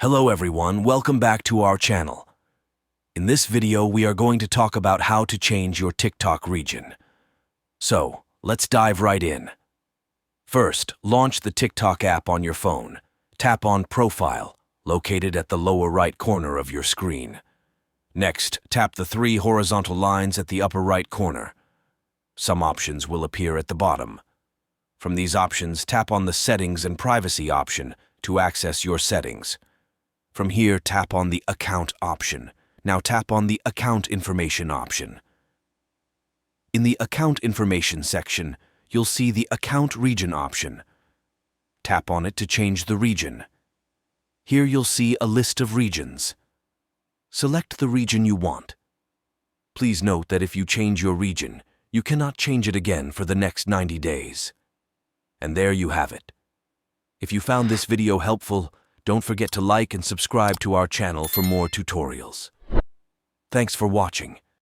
Hello everyone, welcome back to our channel. In this video, we are going to talk about how to change your TikTok region. So, let's dive right in. First, launch the TikTok app on your phone. Tap on Profile, located at the lower right corner of your screen. Next, tap the three horizontal lines at the upper right corner. Some options will appear at the bottom. From these options, tap on the Settings and Privacy option to access your settings. From here, tap on the Account option. Now tap on the Account Information option. In the Account Information section, you'll see the Account Region option. Tap on it to change the region. Here you'll see a list of regions. Select the region you want. Please note that if you change your region, you cannot change it again for the next 90 days. And there you have it. If you found this video helpful, don't forget to like and subscribe to our channel for more tutorials. Thanks for watching.